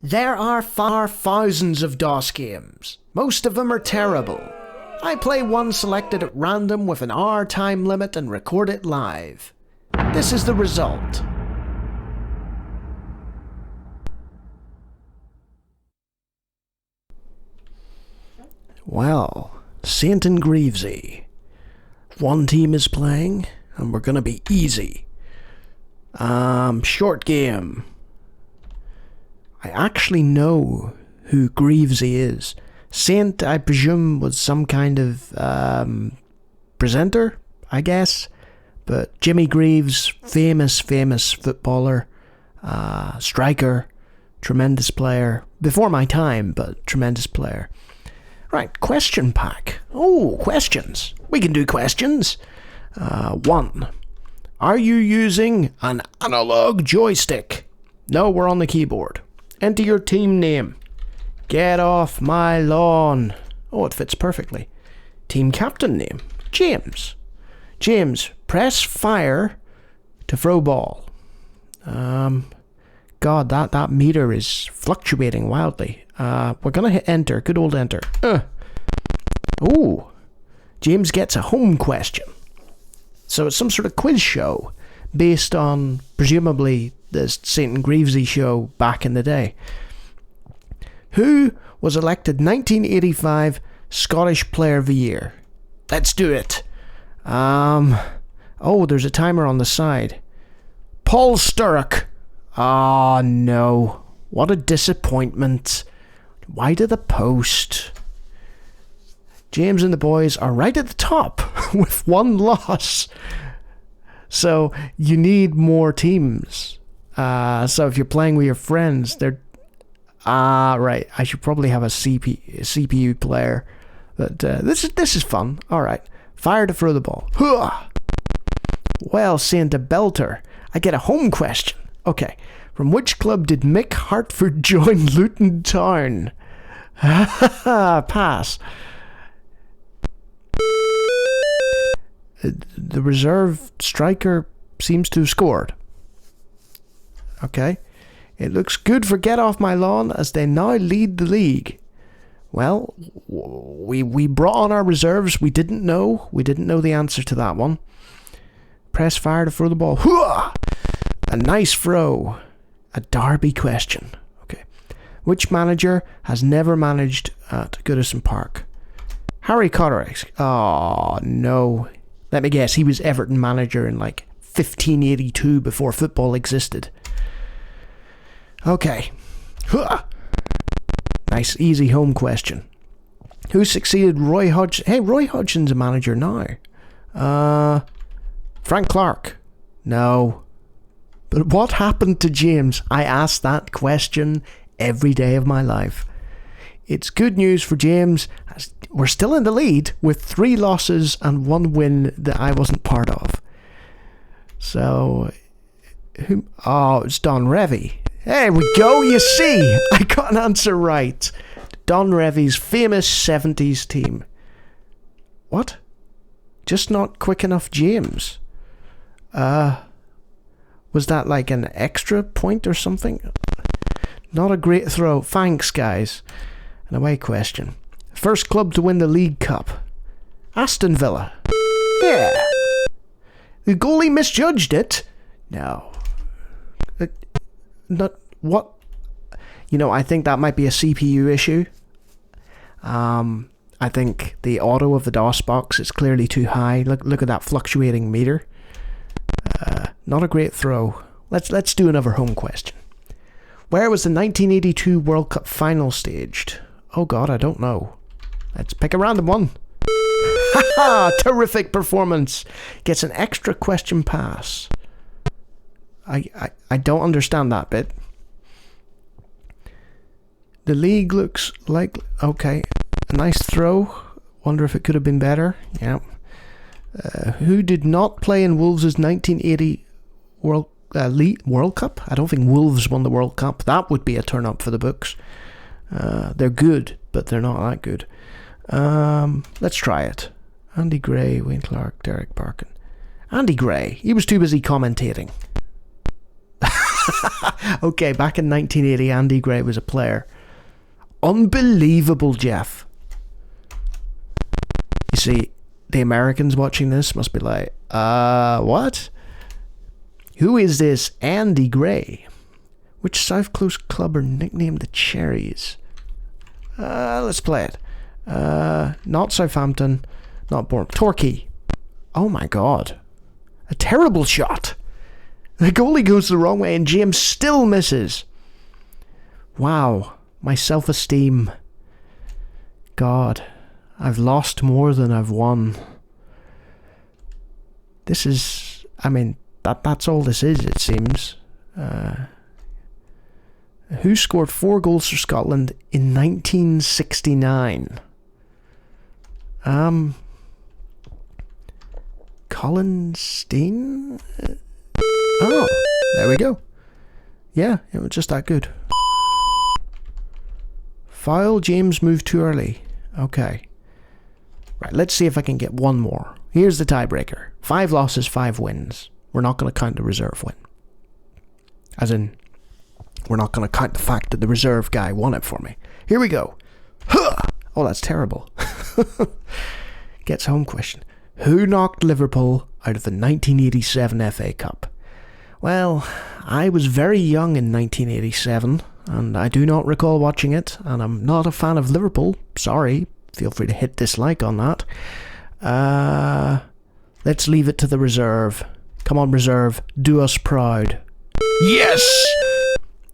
There are thousands of DOS games. Most of them are terrible. I play one selected at random with an hour time limit and record it live. This is the result. Well, Saint and Greavsie. One team is playing, and we're gonna be easy. Short game. I actually know who Greavsie is. Saint, I presume, was some kind of presenter, I guess. But Jimmy Greaves, famous footballer, striker, tremendous player. Before my time, but tremendous player. Right, question pack. Oh, questions. We can do questions. 1. Are you using an analog joystick? No, we're on the keyboard. Enter your team name. Get off my lawn. Oh, it fits perfectly. Team captain name. James. James, press fire to throw ball. God, that meter is fluctuating wildly. We're gonna hit enter. Good old enter. Ooh. James gets a home question. So it's some sort of quiz show based on, presumably, the St. and Greavsie show back in the day. Who was elected 1985 Scottish Player of the Year? Let's do it. Oh, there's a timer on the side. Paul Sturrock. Oh, no. What a disappointment. Why to the post? James and the boys are right at the top with one loss. So you need more teams. So if you're playing with your friends, they're... right. I should probably have a CPU player. But this is fun. Alright. Fire to throw the ball. Well, Santa Belter, I get a home question. Okay. From which club did Mick Hartford join Luton Town? Pass. The reserve striker seems to have scored. Okay. It looks good for Get Off My Lawn as they now lead the league. Well, we brought on our reserves. We didn't know the answer to that one. Press fire to throw the ball. A nice throw. A derby question. Okay. Which manager has never managed at Goodison Park? Harry Cotterick. Oh, no. Let me guess, he was Everton manager in like 1582 before football existed. Okay. Nice, easy home question. Who succeeded Roy Hodgson? Hey, Roy Hodgson's a manager now. Frank Clark. No. But what happened to James? I ask that question every day of my life. It's good news for James. We're still in the lead with 3 losses and 1 win that I wasn't part of. So, it's Don Revie. There we go, you see. I got an answer right. Don Revie's famous 70s team. What? Just not quick enough, James. Was that like an extra point or something? Not a great throw. Thanks, guys. An away question. First club to win the League Cup. Aston Villa. Yeah. The goalie misjudged it. No. Not what? You know, I think that might be a CPU issue. I think the auto of the DOS box is clearly too high. Look at that fluctuating meter. Not a great throw. Let's do another home question. Where was the 1982 World Cup final staged? Oh God, I don't know. Let's pick a random one. Haha! Terrific performance. Gets an extra question pass. I don't understand that bit. The league looks like... Okay. A nice throw. Wonder if it could have been better. Yeah. Who did not play in Wolves' 1980 World Cup? I don't think Wolves won the World Cup. That would be a turn up for the books. They're good, but they're not that good. Let's try it. Andy Gray, Wayne Clark, Derek Barkin. Andy Gray. He was too busy commentating. Okay, back in 1980, Andy Gray was a player. Unbelievable, Jeff. You see, the Americans watching this must be like, what? Who is this Andy Gray? Which South Coast club are nicknamed the Cherries? Let's play it. Not Southampton, not Bournemouth. Torquay. Oh my god. A terrible shot. The goalie goes the wrong way and James still misses. Wow. My self-esteem. God. I've lost more than I've won. This is... I mean, that's all this is, it seems. Who scored 4 goals for Scotland in 1969? Colin Steen? Oh, there we go. Yeah, it was just that good. Foul, James moved too early. Okay. Right, let's see if I can get one more. Here's the tiebreaker. 5 losses, 5 wins. We're not going to count the reserve win. As in, we're not going to count the fact that the reserve guy won it for me. Here we go. Huh! Oh, that's terrible. Gets home question. Who knocked Liverpool out of the 1987 FA Cup? Well, I was very young in 1987, and I do not recall watching it, and I'm not a fan of Liverpool. Sorry. Feel free to hit dislike on that. Let's leave it to the reserve. Come on, reserve. Do us proud. Yes!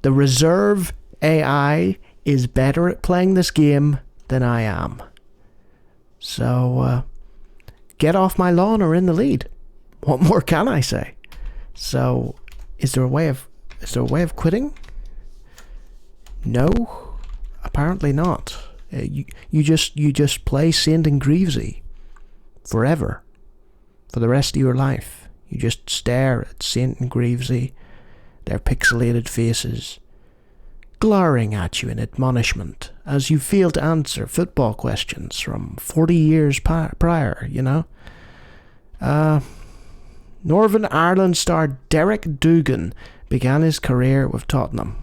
The reserve AI is better at playing this game than I am. So, get off my lawn or in the lead. What more can I say? So, is there a way of quitting? No, apparently not. You just play Saint and Greavsie forever, for the rest of your life. You just stare at Saint and Greavsie, their pixelated faces, glaring at you in admonishment as you fail to answer football questions from 40 years prior, you know? Northern Ireland star Derek Dougan began his career with Tottenham.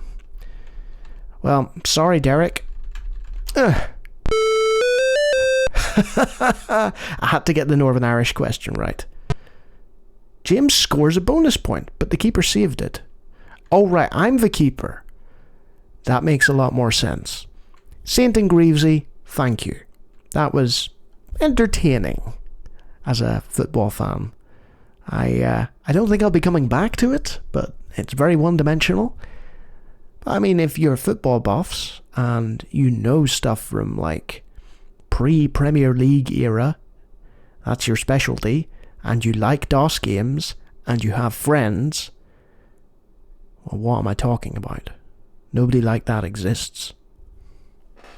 Well, sorry, Derek. I had to get the Northern Irish question right. James scores a bonus point, but the keeper saved it. Oh, right, I'm the keeper. That makes a lot more sense. Saint and Greavsie, thank you. That was entertaining as a football fan. I don't think I'll be coming back to it, but it's very one-dimensional. I mean, if you're football buffs and you know stuff from like pre-Premier League era, that's your specialty, and you like DOS games and you have friends, well, what am I talking about? Nobody like that exists.